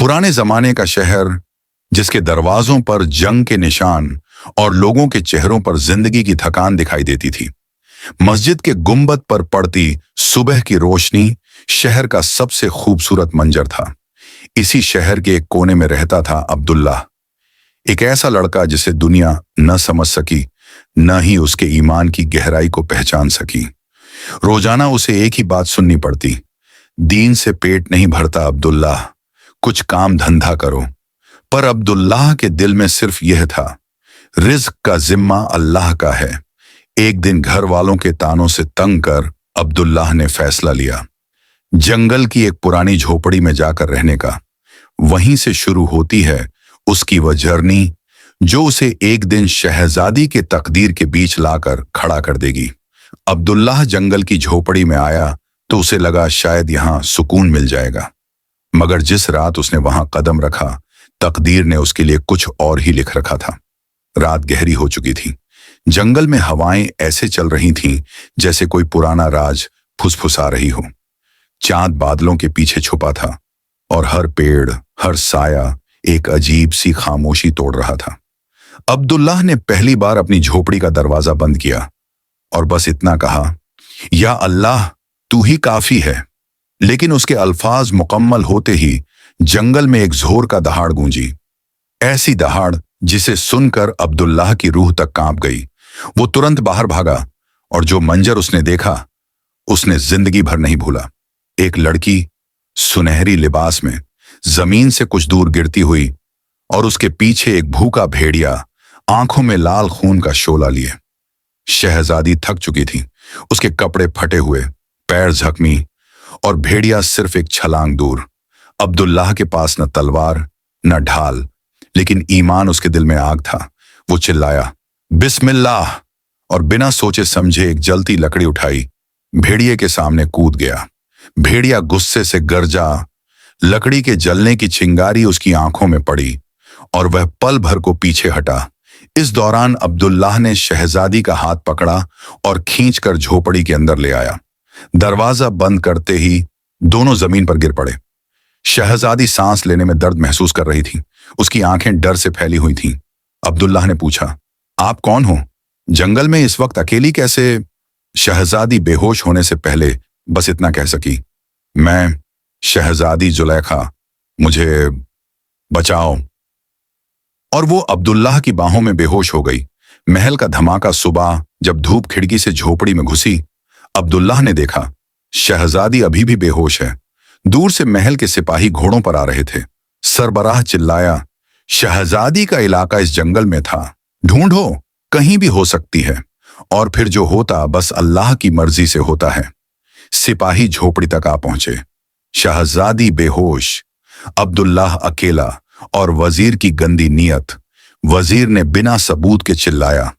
पुराने जमाने का शहर जिसके दरवाजों पर जंग के निशान और लोगों के चेहरों पर जिंदगी की थकान दिखाई देती थी। मस्जिद के गुंबद पर पड़ती सुबह की रोशनी शहर का सबसे खूबसूरत मंजर था। इसी शहर के एक कोने में रहता था अब्दुल्लाह, एक ऐसा लड़का जिसे दुनिया न समझ सकी, न ही उसके ईमान की गहराई को पहचान सकी। रोजाना उसे एक ही बात सुननी पड़ती, दीन से पेट नहीं भरता अब्दुल्लाह, कुछ काम धंधा करो। पर अब्दुल्लाह के दिल में सिर्फ यह था, रिज्क का जिम्मा अल्लाह का है। एक दिन घर वालों के तानों से तंग कर अब्दुल्लाह ने फैसला लिया, जंगल की एक पुरानी झोपड़ी में जाकर रहने का। वहीं से शुरू होती है उसकी वह जर्नी जो उसे एक दिन शहजादी के तकदीर के बीच लाकर खड़ा कर देगी। अब्दुल्लाह जंगल की झोपड़ी में आया तो उसे लगा शायद यहां सुकून मिल जाएगा, मगर जिस रात उसने वहां कदम रखा, तकदीर ने उसके लिए कुछ और ही लिख रखा था। रात गहरी हो चुकी थी। जंगल में हवाएं ऐसे चल रही थीं जैसे कोई पुराना राज फुसफुसा रही हो। चांद बादलों के पीछे छुपा था और हर पेड़, हर साया एक अजीब सी खामोशी तोड़ रहा था। अब्दुल्लाह ने पहली बार अपनी झोपड़ी का दरवाजा बंद किया और बस इतना कहा, या अल्लाह तू ही काफी है। लेकिन उसके अल्फाज मुकम्मल होते ही जंगल में एक जोर का दहाड़ गूंजी, ऐसी दहाड़ जिसे सुनकर अब्दुल्लाह की रूह तक कांप गई। वो तुरंत बाहर भागा और जो मंजर उसने देखा उसने जिंदगी भर नहीं भूला। एक लड़की सुनहरी लिबास में जमीन से कुछ दूर गिरती हुई और उसके पीछे एक भूखा भेड़िया आंखों में लाल खून का शोला लिए। शहजादी थक चुकी थी, उसके कपड़े फटे हुए, पैर जख्मी और भेड़िया सिर्फ एक छलांग दूर। अब्दुल्लाह के पास न तलवार न ढाल, लेकिन ईमान उसके दिल में आग था। वो चिल्लाया, बिस्मिल्लाह, और बिना सोचे समझे एक जलती लकड़ी उठाई, भेड़िए के सामने कूद गया। भेड़िया गुस्से से गरजा, लकड़ी के जलने की चिंगारी उसकी आंखों में पड़ी और वह पल भर को पीछे हटा। इस दौरान अब्दुल्लाह ने शहजादी का हाथ पकड़ा और खींचकर झोपड़ी के अंदर ले आया। दरवाजा बंद करते ही दोनों जमीन पर गिर पड़े। शहजादी सांस लेने में दर्द महसूस कर रही थी, उसकी आंखें डर से फैली हुई थीं। अब्दुल्लाह ने पूछा, आप कौन हो? जंगल में इस वक्त अकेली कैसे? शहजादी बेहोश होने से पहले बस इतना कह सकी, मैं शहजादी जुलेखा, मुझे बचाओ। और वो अब्दुल्लाह की बाहों में बेहोश हो गई। महल का धमाका सुबह जब धूप खिड़की से झोपड़ी में घुसी, अब्दुल्लाह ने देखा शहजादी अभी भी बेहोश है। दूर से महल के सिपाही घोड़ों पर आ रहे थे। सरबराह चिल्लाया, शहजादी का इलाका इस जंगल में था, ढूंढो, कहीं भी हो सकती है, और फिर जो होता बस अल्लाह की मर्जी से होता है। सिपाही झोपड़ी तक आ पहुंचे। शहजादी बेहोश, अब्दुल्लाह अकेला और वजीर की गंदी नीयत। वजीर ने बिना सबूत के चिल्लाया,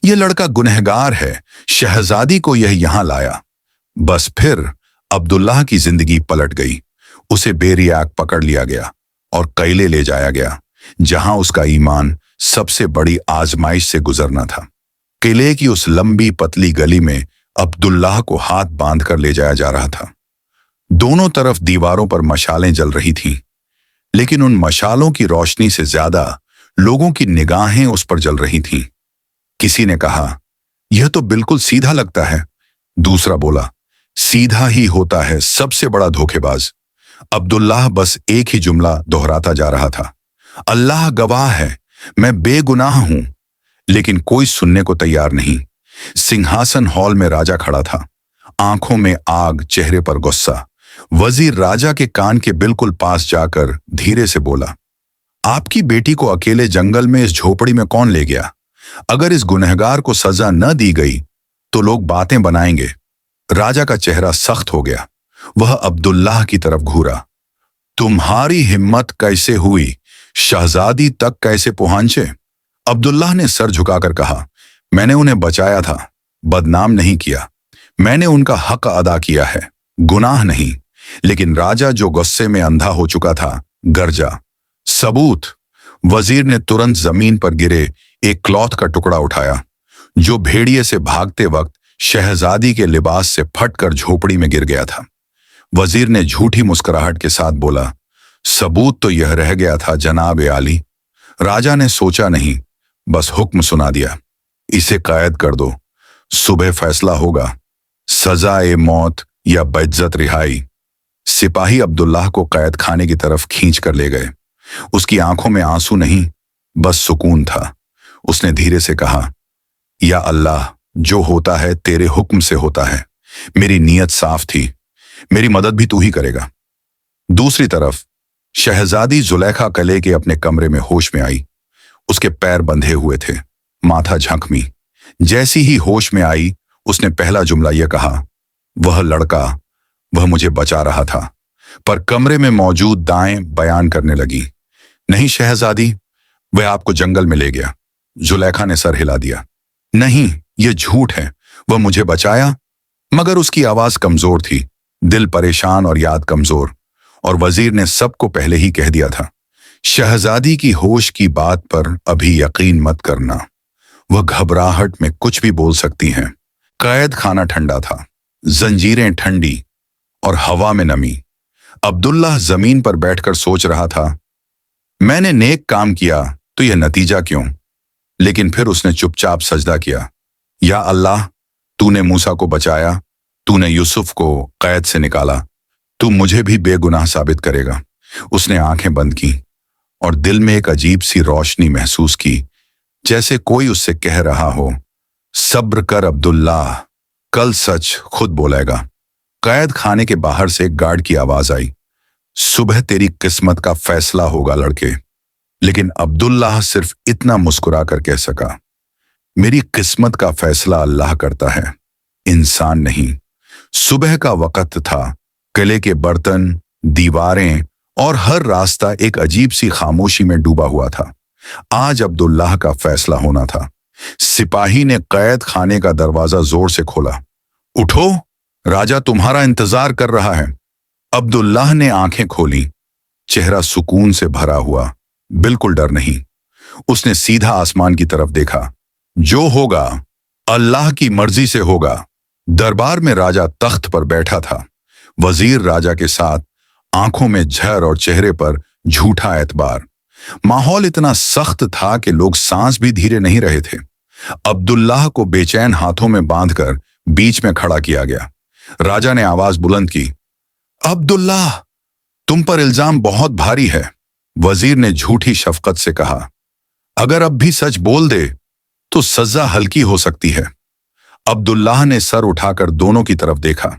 यह लड़का गुनहगार है, शहजादी को यह यहां लाया। बस फिर अब्दुल्लाह की जिंदगी पलट गई। उसे बेरियाक पकड़ लिया गया और कैले ले जाया गया, जहां उसका ईमान सबसे बड़ी आजमाइश से गुजरना था। किले की उस लंबी पतली गली में अब्दुल्लाह को हाथ बांधकर ले जाया जा रहा था। दोनों तरफ दीवारों पर मशालें जल रही थीं, लेकिन उन मशालों की रोशनी से ज्यादा लोगों की निगाहें उस पर जल रही थीं। किसी ने कहा, यह तो बिल्कुल सीधा लगता है। दूसरा बोला, सीधा ही होता है सबसे बड़ा धोखेबाज। अब्दुल्लाह बस एक ही जुमला दोहराता जा रहा था, अल्लाह गवाह है, मैं बेगुनाह हूं। लेकिन कोई सुनने को तैयार नहीं। सिंहासन हॉल में राजा खड़ा था, आंखों में आग, चेहरे पर गुस्सा। वजीर राजा के कान के बिल्कुल पास जाकर धीरे से बोला, आपकी बेटी को अकेले जंगल में इस झोपड़ी में कौन ले गया? अगर इस गुनहगार को सजा न दी गई तो लोग बातें बनाएंगे। राजा का चेहरा सख्त हो गया। वह अब्दुल्लाह की तरफ घूरा, तुम्हारी हिम्मत कैसे हुई? शहजादी तक कैसे पहुंचे? अब्दुल्लाह ने सर झुकाकर कहा, मैंने उन्हें बचाया था, बदनाम नहीं किया। मैंने उनका हक अदा किया है, गुनाह नहीं। लेकिन राजा जो गुस्से में अंधा हो चुका था, गरजा, सबूत। वजीर ने तुरंत जमीन पर गिरे एक क्लॉथ का टुकड़ा उठाया, जो भेड़िए से भागते वक्त शहजादी के लिबास से फटकर झोपड़ी में गिर गया था। वजीर ने झूठी मुस्कुराहट के साथ बोला, सबूत तो यह रह गया था जनाब ए आली। राजा ने सोचा नहीं, बस हुक्म सुना दिया, इसे कैद कर दो, सुबह फैसला होगा, सजा ए मौत या बेइज्जत रिहाई। सिपाही अब्दुल्लाह को कैद खाने की तरफ खींच कर ले गए। उसकी आंखों में आंसू नहीं, बस सुकून था। उसने धीरे से कहा, या अल्लाह, जो होता है तेरे हुक्म से होता है। मेरी नीयत साफ थी, मेरी मदद भी तू ही करेगा। दूसरी तरफ शहजादी जुलेखा कले के अपने कमरे में होश में आई। उसके पैर बंधे हुए थे, माथा झंकमी। जैसी ही होश में आई, उसने पहला जुमला यह कहा, वह लड़का, वह मुझे बचा रहा था। पर कमरे में मौजूद दाएं बयान करने लगी, नहीं शहजादी, वह आपको जंगल में ले गया। जुलेखा ने सर हिला दिया, नहीं, यह झूठ है, वह मुझे बचाया। मगर उसकी आवाज कमजोर थी, दिल परेशान और याद कमजोर। और वजीर ने सबको पहले ही कह दिया था, शहजादी की होश की बात पर अभी यकीन मत करना, वह घबराहट में कुछ भी बोल सकती हैं। कैद खाना ठंडा था, जंजीरें ठंडी और हवा में नमी। अब्दुल्लाह जमीन पर बैठकर सोच रहा था, मैंने नेक काम किया तो यह नतीजा क्यों? लेकिन फिर उसने चुपचाप सजदा किया, या अल्लाह, तूने मूसा को बचाया, तूने यूसुफ को कैद से निकाला, तू मुझे भी बेगुनाह साबित करेगा। उसने आंखें बंद की और दिल में एक अजीब सी रोशनी महसूस की, जैसे कोई उससे कह रहा हो, सब्र कर अब्दुल्लाह, कल सच खुद बोलेगा। कैद खाने के बाहर से एक गार्ड की आवाज आई, सुबह तेरी किस्मत का फैसला होगा लड़के। लेकिन अब्दुल्लाह सिर्फ इतना मुस्कुरा कर कह सका, मेरी किस्मत का फैसला अल्लाह करता है, इंसान नहीं। सुबह का वक्त था, किले के बर्तन, दीवारें और हर रास्ता एक अजीब सी खामोशी में डूबा हुआ था। आज अब्दुल्लाह का फैसला होना था। सिपाही ने कैद खाने का दरवाजा जोर से खोला, उठो, राजा तुम्हारा इंतजार कर रहा है। अब्दुल्लाह ने आंखें खोली, चेहरा सुकून से भरा हुआ, बिल्कुल डर नहीं। उसने सीधा आसमान की तरफ देखा, जो होगा अल्लाह की मर्जी से होगा। दरबार में राजा तख्त पर बैठा था, वजीर राजा के साथ, आंखों में झर और चेहरे पर झूठा एतबार। माहौल इतना सख्त था कि लोग सांस भी धीरे नहीं रहे थे। अब्दुल्लाह को बेचैन हाथों में बांधकर बीच में खड़ा किया गया। राजा ने आवाज बुलंद की, अब्दुल्लाह, तुम पर इल्जाम बहुत भारी है। वजीर ने झूठी शफकत से कहा, अगर अब भी सच बोल दे तो सजा हल्की हो सकती है। अब्दुल्लाह ने सर उठाकर दोनों की तरफ देखा,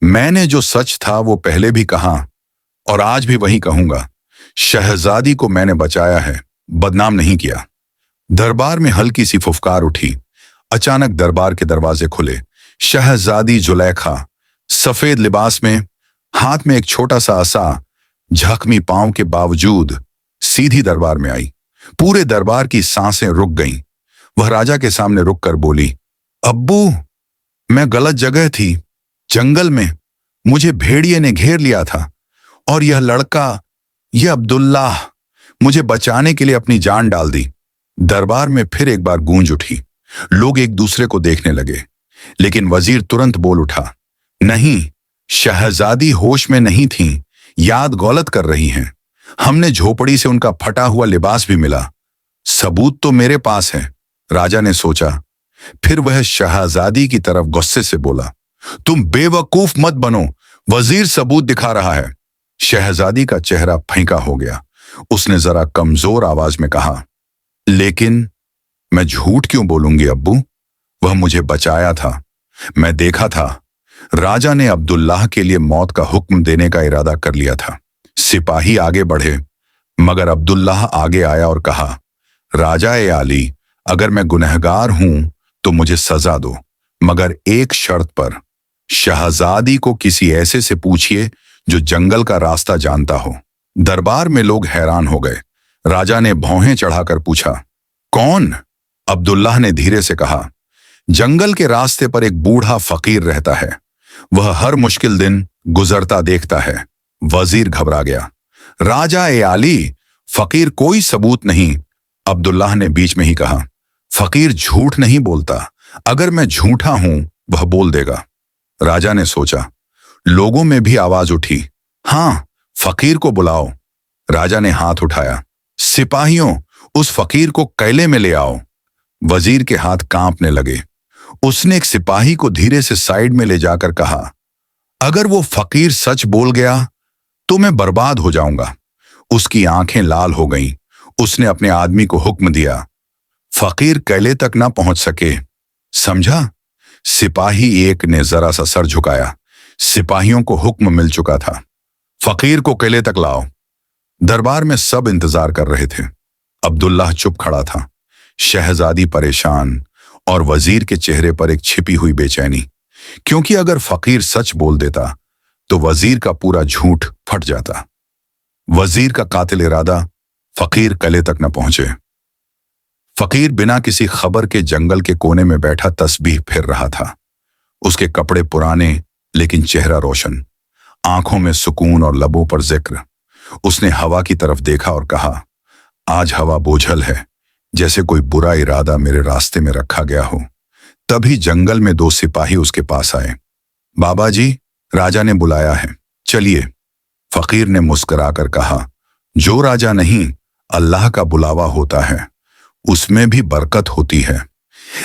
मैंने जो सच था वो पहले भी कहा और आज भी वही कहूंगा। शहजादी को मैंने बचाया है, बदनाम नहीं किया। दरबार में हल्की सी फुफकार उठी। अचानक दरबार के दरवाजे खुले। शहजादी जुलेखा सफेद लिबास में, हाथ में एक छोटा सा असा, झकमी पांव के बावजूद सीधी दरबार में आई। पूरे दरबार की सांसें रुक गईं। वह राजा के सामने रुककर बोली, अब्बू, मैं गलत जगह थी, जंगल में मुझे भेड़िए ने घेर लिया था और यह लड़का, यह अब्दुल्लाह, मुझे बचाने के लिए अपनी जान डाल दी। दरबार में फिर एक बार गूंज उठी। लोग एक दूसरे को देखने लगे, लेकिन वजीर तुरंत बोल उठा, नहीं, शहजादी होश में नहीं थीं, याद गलत कर रही हैं। हमने झोपड़ी से उनका फटा हुआ लिबास भी मिला, सबूत तो मेरे पास है। राजा ने सोचा, फिर वह शहजादी की तरफ गुस्से से बोला, तुम बेवकूफ मत बनो, वजीर सबूत दिखा रहा है। शहजादी का चेहरा फीका हो गया। उसने जरा कमजोर आवाज में कहा, लेकिन मैं झूठ क्यों बोलूंगी अब्बू, वह मुझे बचाया था, मैं देखा था। राजा ने अब्दुल्लाह के लिए मौत का हुक्म देने का इरादा कर लिया था। सिपाही आगे बढ़े, मगर अब्दुल्लाह आगे आया और कहा, राजा ए आली, अगर मैं गुनहगार हूं तो मुझे सजा दो, मगर एक शर्त पर। शहजादी को किसी ऐसे से पूछिए जो जंगल का रास्ता जानता हो। दरबार में लोग हैरान हो गए। राजा ने भौहें चढ़ाकर पूछा, कौन? अब्दुल्लाह ने धीरे से कहा, जंगल के रास्ते पर एक बूढ़ा फकीर रहता है, वह हर मुश्किल दिन गुजरता देखता है। वजीर घबरा गया। राजा ए आली, फकीर कोई सबूत नहीं। अब्दुल्लाह ने बीच में ही कहा, फकीर झूठ नहीं बोलता, अगर मैं झूठा हूं वह बोल देगा। राजा ने सोचा। लोगों में भी आवाज उठी, हां, फकीर को बुलाओ। राजा ने हाथ उठाया, सिपाहियों, उस फकीर को कैले में ले आओ। वजीर के हाथ कांपने लगे। उसने एक सिपाही को धीरे से साइड में ले जाकर कहा, अगर वो फकीर सच बोल गया तो मैं बर्बाद हो जाऊंगा। उसकी आंखें लाल हो गईं। उसने अपने आदमी को हुक्म दिया, फकीर कैले तक ना पहुंच सके, समझा? सिपाही एक ने जरा सा सर झुकाया। सिपाहियों को हुक्म मिल चुका था, फकीर को कैले तक लाओ। दरबार में सब इंतजार कर रहे थे। अब्दुल्लाह चुप खड़ा था, शहजादी परेशान, और वजीर के चेहरे पर एक छिपी हुई बेचैनी, क्योंकि अगर फकीर सच बोल देता तो वजीर का पूरा झूठ फट जाता। वजीर का कातिल इरादा, फकीर कले तक न पहुंचे। फकीर बिना किसी खबर के जंगल के कोने में बैठा तस्बीह फिर रहा था। उसके कपड़े पुराने लेकिन चेहरा रोशन, आंखों में सुकून और लबों पर जिक्र। उसने हवा की तरफ देखा और कहा, आज हवा बोझल है, जैसे कोई बुरा इरादा मेरे रास्ते में रखा गया हो। तभी जंगल में दो सिपाही उसके पास आए। बाबा जी, राजा ने बुलाया है, चलिए। फकीर ने मुस्कुराकर कहा, जो राजा नहीं अल्लाह का बुलावा होता है उसमें भी बरकत होती है।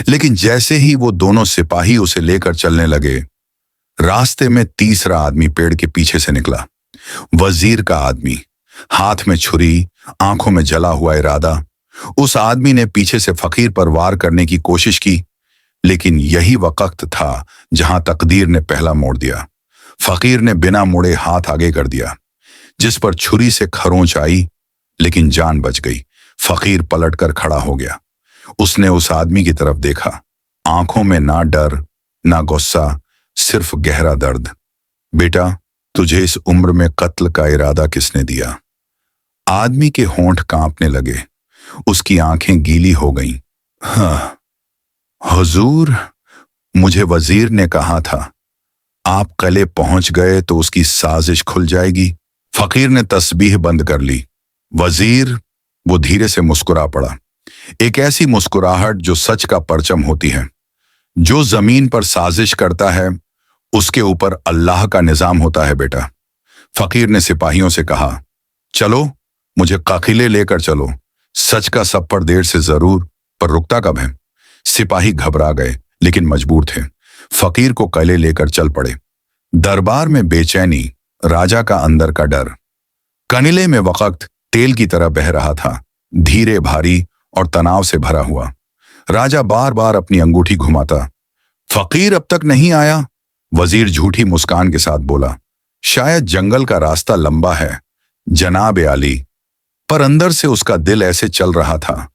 लेकिन जैसे ही वो दोनों सिपाही उसे लेकर चलने लगे, रास्ते में तीसरा आदमी पेड़ के पीछे से निकला। वजीर का आदमी, हाथ में छुरी, आंखों में जला हुआ इरादा। उस आदमी ने पीछे से फकीर पर वार करने की कोशिश की, लेकिन यही वक्त था जहां तकदीर ने पहला मोड़ दिया। फकीर ने बिना मुड़े हाथ आगे कर दिया, जिस पर छुरी से खरोंच आई, लेकिन जान बच गई। फकीर पलटकर खड़ा हो गया। उसने उस आदमी की तरफ देखा, आंखों में ना डर ना गुस्सा, सिर्फ गहरा दर्द। बेटा, तुझे इस उम्र में कत्ल का इरादा किसने दिया? आदमी के होंठ कांपने लगे, उसकी आंखें गीली हो गईं। हाँ हुजूर, मुझे वजीर ने कहा था आप कले पहुंच गए तो उसकी साजिश खुल जाएगी। फकीर ने तस्बीह बंद कर ली। वजीर, वो धीरे से मुस्कुरा पड़ा, एक ऐसी मुस्कुराहट जो सच का परचम होती है। जो जमीन पर साजिश करता है उसके ऊपर अल्लाह का निजाम होता है बेटा। फकीर ने सिपाहियों से कहा, चलो मुझे काकिले लेकर चलो, सच का सब पर देर से जरूर, पर रुकता कब है? सिपाही घबरा गए लेकिन मजबूर थे। फकीर को कले लेकर चल पड़े। दरबार में बेचैनी, राजा का अंदर का डर। कनीले में वक्त तेल की तरह बह रहा था, धीरे, भारी और तनाव से भरा हुआ। राजा बार बार अपनी अंगूठी घुमाता। फकीर अब तक नहीं आया? वजीर झूठी मुस्कान के साथ बोला, शायद जंगल का रास्ता लंबा है जनाब आली। पर अंदर से उसका दिल ऐसे चल रहा था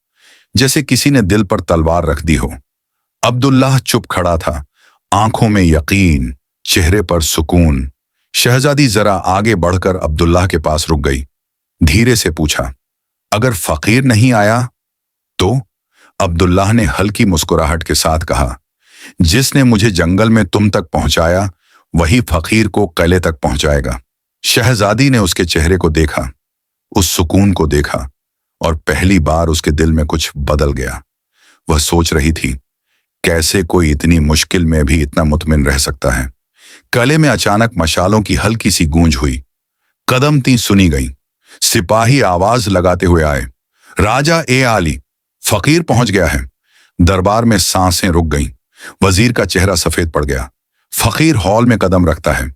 जैसे किसी ने दिल पर तलवार रख दी हो। अब्दुल्लाह चुप खड़ा था, आंखों में यकीन, चेहरे पर सुकून। शहजादी जरा आगे बढ़कर अब्दुल्लाह के पास रुक गई। धीरे से पूछा, अगर फकीर नहीं आया तो? अब्दुल्लाह ने हल्की मुस्कुराहट के साथ कहा, जिसने मुझे जंगल में तुम तक पहुंचाया वही फकीर को किले तक पहुंचाएगा। शहजादी ने उसके चेहरे को देखा, उस सुकून को देखा, और पहली बार उसके दिल में कुछ बदल गया। वह सोच रही थी, कैसे कोई इतनी मुश्किल में भी इतना मुतमिन रह सकता है। किले में अचानक मशालों की हल्की सी गूंज हुई। कदम ती सुनी गई। सिपाही आवाज लगाते हुए आए, राजा ए आली, फकीर पहुंच गया है। दरबार में सांसें रुक गईं। वजीर का चेहरा सफेद पड़ गया। फकीर हॉल में कदम रखता है,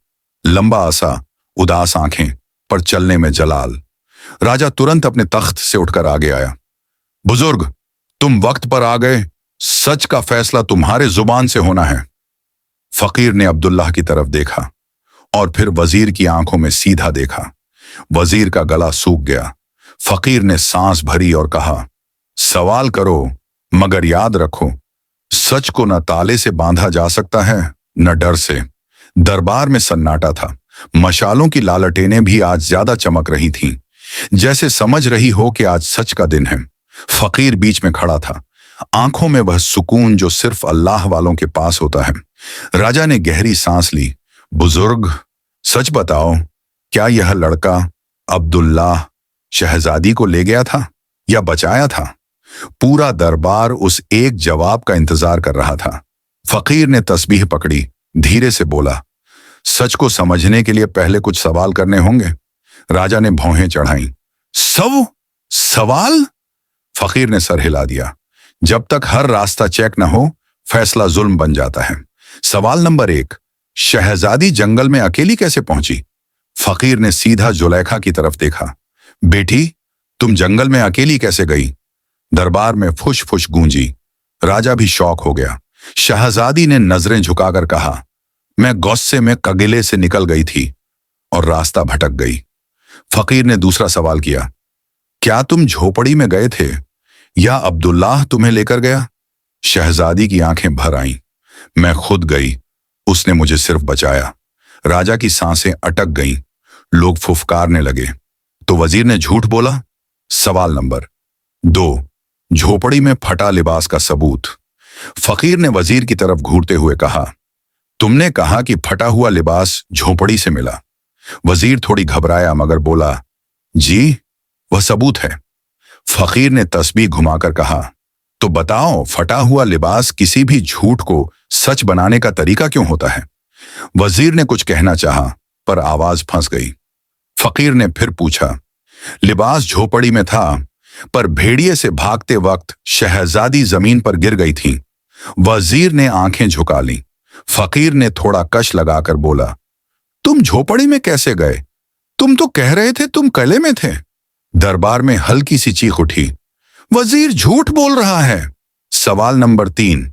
लंबा आसा, उदास आंखें, पर चलने में जलाल। राजा तुरंत अपने तख्त से उठकर आगे आया। बुजुर्ग, तुम वक्त पर आ गए, सच का फैसला तुम्हारे जुबान से होना है। फकीर ने अब्दुल्लाह की तरफ देखा और फिर वजीर की आंखों में सीधा देखा। वजीर का गला सूख गया। फकीर ने सांस भरी और कहा, सवाल करो, मगर याद रखो, सच को न ताले से बांधा जा सकता है न डर से। दरबार में सन्नाटा था। मशालों की लालटेनें भी आज ज्यादा चमक रही थीं, जैसे समझ रही हो कि आज सच का दिन है। फकीर बीच में खड़ा था, आंखों में वह सुकून जो सिर्फ अल्लाह वालों के पास होता है। राजा ने गहरी सांस ली। बुजुर्ग, सच बताओ, क्या यह लड़का अब्दुल्लाह शहजादी को ले गया था या बचाया था? पूरा दरबार उस एक जवाब का इंतजार कर रहा था। फकीर ने तस्बीह पकड़ी, धीरे से बोला, सच को समझने के लिए पहले कुछ सवाल करने होंगे। राजा ने भौहें चढ़ाईं। 100 सवाल? फकीर ने सर हिला दिया। जब तक हर रास्ता चेक न हो, फैसला जुल्म बन जाता है। सवाल नंबर 1, शहजादी जंगल में अकेली कैसे पहुंची? फकीर ने सीधा जुलेखा की तरफ देखा। बेटी, तुम जंगल में अकेली कैसे गई? दरबार में फुश फुश गूंजी। राजा भी शौक हो गया। शहजादी ने नजरें झुकाकर कहा, मैं गुस्से में कगिले से निकल गई थी और रास्ता भटक गई। फकीर ने दूसरा सवाल किया, क्या तुम झोपड़ी में गए थे या अब्दुल्लाह तुम्हें लेकर गया? शहजादी की आंखें भर आईं। मैं खुद गई, उसने मुझे सिर्फ बचाया। राजा की सांसें अटक गईं। लोग फुफकारने लगे। तो वजीर ने झूठ बोला? सवाल नंबर 2, झोपड़ी में फटा लिबास का सबूत। फकीर ने वजीर की तरफ घूरते हुए कहा, तुमने कहा कि फटा हुआ लिबास झोपड़ी से मिला। वजीर थोड़ी घबराया मगर बोला, जी, वह सबूत है। फकीर ने तस्बीह घुमाकर कहा, तो बताओ, फटा हुआ लिबास किसी भी झूठ को सच बनाने का तरीका क्यों होता है? वजीर ने कुछ कहना चाहा पर आवाज फंस गई। फकीर ने फिर पूछा, लिबास झोपड़ी में था पर भेड़िए से भागते वक्त शहजादी जमीन पर गिर गई थी। वजीर ने आंखें झुका लीं। फकीर ने थोड़ा कश लगाकर बोला, तुम झोपड़ी में कैसे गए? तुम तो कह रहे थे तुम किले में थे। दरबार में हल्की सी चीख उठी, वजीर झूठ बोल रहा है। सवाल नंबर 3,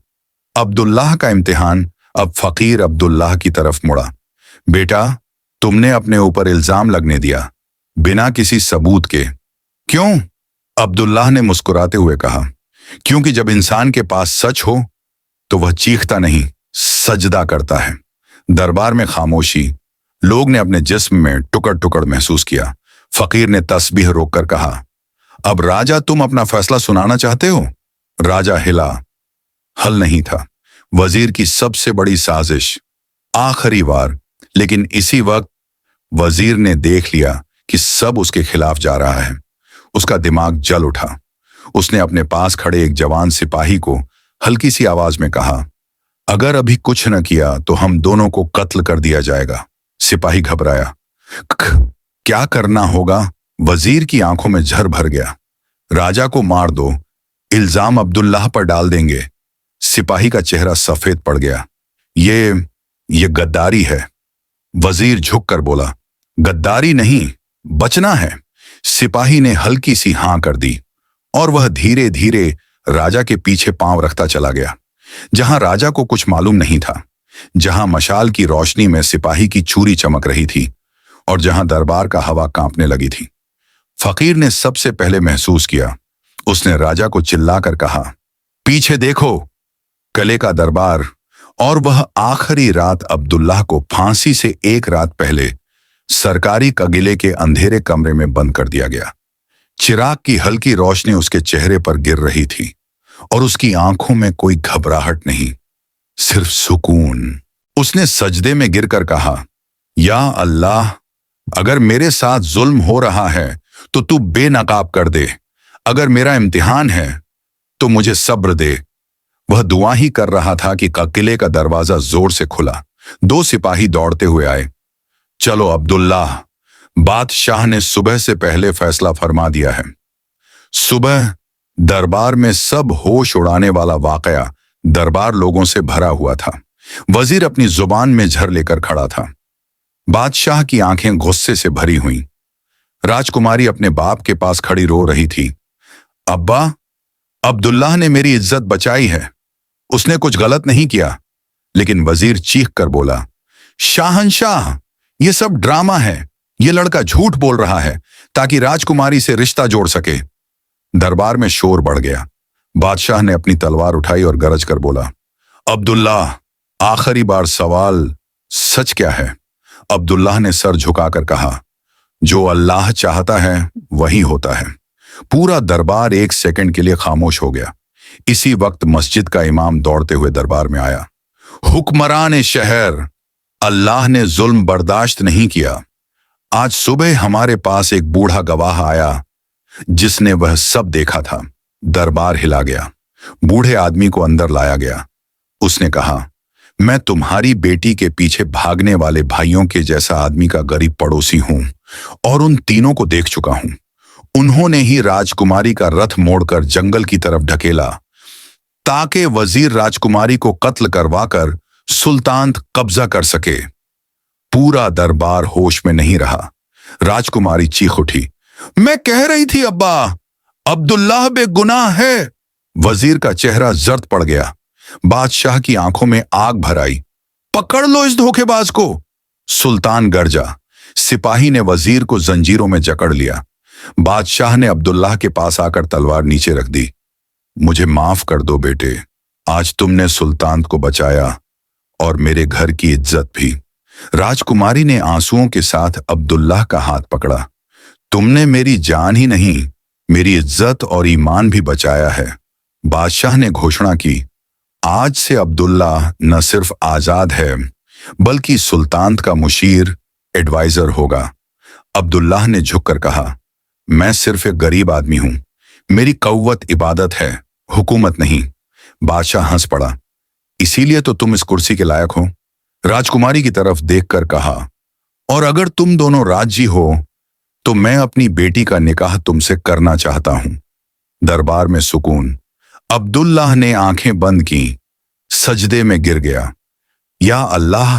अब्दुल्लाह का इम्तिहान। अब फकीर अब्दुल्लाह की तरफ मुड़ा। बेटा, तुमने अपने ऊपर इल्जाम लगने दिया बिना किसी सबूत के। क्यों? अब्दुल्लाह ने मुस्कुराते हुए कहा, क्योंकि जब इंसान के पास सच हो तो वह चीखता नहीं, सजदा करता है। दरबार में खामोशी। लोग ने अपने जिस्म में टुकड़ टुकड़ महसूस किया। फकीर ने तस्बीह रोककर कहा, अब राजा, तुम अपना फैसला सुनाना चाहते हो? राजा हिला। हल नहीं था। वजीर की सबसे बड़ी साजिश। आखिरी बार। लेकिन इसी वक्त वजीर ने देख लिया कि सब उसके खिलाफ जा रहा है। उसका दिमाग जल उठा। उसने अपने पास खड़े एक जवान सिपाही को हल्की सी आवाज में कहा, अगर अभी कुछ न किया तो हम दोनों को कत्ल कर दिया जाएगा। सिपाही घबराया। क्या करना होगा? वजीर की आंखों में झर भर गया। राजा को मार दो, इल्जाम अब्दुल्लाह पर डाल देंगे। सिपाही का चेहरा सफेद पड़ गया। ये गद्दारी है। वजीर झुककर बोला, गद्दारी नहीं, बचना है। सिपाही ने हल्की सी हां कर दी और वह धीरे धीरे राजा के पीछे पांव रखता चला गया। जहां राजा को कुछ मालूम नहीं था, जहां मशाल की रोशनी में सिपाही की छुरी चमक रही थी और जहां दरबार का हवा कांपने लगी थी। फकीर ने सबसे पहले महसूस किया। उसने राजा को चिल्लाकर कहा, पीछे देखो। किले का दरबार। और वह आखिरी रात अब्दुल्लाह को फांसी से एक रात पहले सरकारी कगिले के अंधेरे कमरे में बंद कर दिया गया। चिराग की हल्की रोशनी उसके चेहरे पर गिर रही थी और उसकी आंखों में कोई घबराहट नहीं, सिर्फ सुकून। उसने सजदे में गिरकर कहा, या अल्लाह, अगर मेरे साथ जुल्म हो रहा है तो तू बेनकाब कर दे। अगर मेरा इम्तिहान है तो मुझे सब्र दे। वह दुआ ही कर रहा था कि किले का दरवाजा जोर से खुला। 2 सिपाही दौड़ते हुए आए। चलो अब्दुल्लाह, बादशाह ने सुबह से पहले फैसला फरमा दिया है। सुबह दरबार में सब होश उड़ाने वाला वाकया दरबार लोगों से भरा हुआ था। वजीर अपनी जुबान में झर लेकर खड़ा था। बादशाह की आंखें गुस्से से भरी हुईं। राजकुमारी अपने बाप के पास खड़ी रो रही थी। अब्बा, अब्दुल्लाह ने मेरी इज्जत बचाई है, उसने कुछ गलत नहीं किया। लेकिन वजीर चीख कर बोला, शाहनशाह, ये सब ड्रामा है। ये लड़का झूठ बोल रहा है ताकि राजकुमारी से रिश्ता जोड़ सके। दरबार में शोर बढ़ गया। बादशाह ने अपनी तलवार उठाई और गरज कर बोला, अब्दुल्लाह, आखिरी बार सवाल, सच क्या है? अब्दुल्लाह ने सर झुकाकर कहा, जो अल्लाह चाहता है वही होता है। पूरा दरबार एक सेकंड के लिए खामोश हो गया। इसी वक्त मस्जिद का इमाम दौड़ते हुए दरबार में आया। हुक्मरान शहर, अल्लाह ने जुल्म बर्दाश्त नहीं किया। आज सुबह हमारे पास एक बूढ़ा गवाह आया जिसने वह सब देखा था। दरबार हिला गया। बूढ़े आदमी को अंदर लाया गया। उसने कहा, मैं तुम्हारी बेटी के पीछे भागने वाले भाइयों के जैसा आदमी का गरीब पड़ोसी हूं और उन तीनों को देख चुका हूं। उन्होंने ही राजकुमारी का रथ मोड़कर जंगल की तरफ ढकेला ताकि वजीर राजकुमारी को कत्ल करवाकर सुल्तान कब्जा कर सके। पूरा दरबार होश में नहीं रहा। राजकुमारी चीख उठी, मैं कह रही थी अब्बा, अब्दुल्लाह बेगुनाह है। वजीर का चेहरा जर्द पड़ गया। बादशाह की आंखों में आग भर आई। पकड़ लो इस धोखेबाज को। सुल्तान गरजा। सिपाही ने वजीर को जंजीरों में जकड़ लिया। बादशाह ने अब्दुल्लाह के पास आकर तलवार नीचे रख दी। मुझे माफ कर दो बेटे, आज तुमने सुल्तान को बचाया और मेरे घर की इज्जत भी। राजकुमारी ने आंसुओं के साथ अब्दुल्लाह का हाथ पकड़ा। तुमने मेरी जान ही नहीं, मेरी इज्जत और ईमान भी बचाया है। बादशाह ने घोषणा की, आज से अब्दुल्लाह न सिर्फ आजाद है बल्कि सुल्तान का मुशीर एडवाइजर होगा। अब्दुल्लाह ने झुककर कहा, मैं सिर्फ एक गरीब आदमी हूं, मेरी कव्वत इबादत है, हुकूमत नहीं। बादशाह हंस पड़ा, इसीलिए तो तुम इस कुर्सी के लायक हो। राजकुमारी की तरफ देखकर कहा, और अगर तुम दोनों राजी हो तो मैं अपनी बेटी का निकाह तुमसे करना चाहता हूं। दरबार में सुकून। अब्दुल्लाह ने आंखें बंद की, सजदे में गिर गया। या अल्लाह,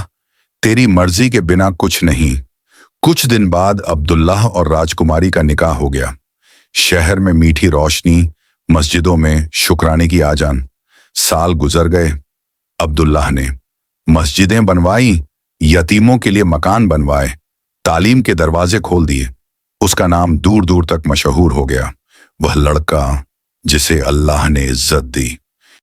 तेरी मर्जी के बिना कुछ नहीं। कुछ दिन बाद अब्दुल्लाह और राजकुमारी का निकाह हो गया। शहर में मीठी रोशनी, मस्जिदों में शुक्राने की आजान। साल गुजर गए। अब्दुल्लाह ने मस्जिदें बनवाई, यतीमों के लिए मकान बनवाए, तालीम के दरवाजे खोल दिए। उसका नाम दूर दूर तक मशहूर हो गया, वह लड़का जिसे अल्लाह ने इज्जत दी।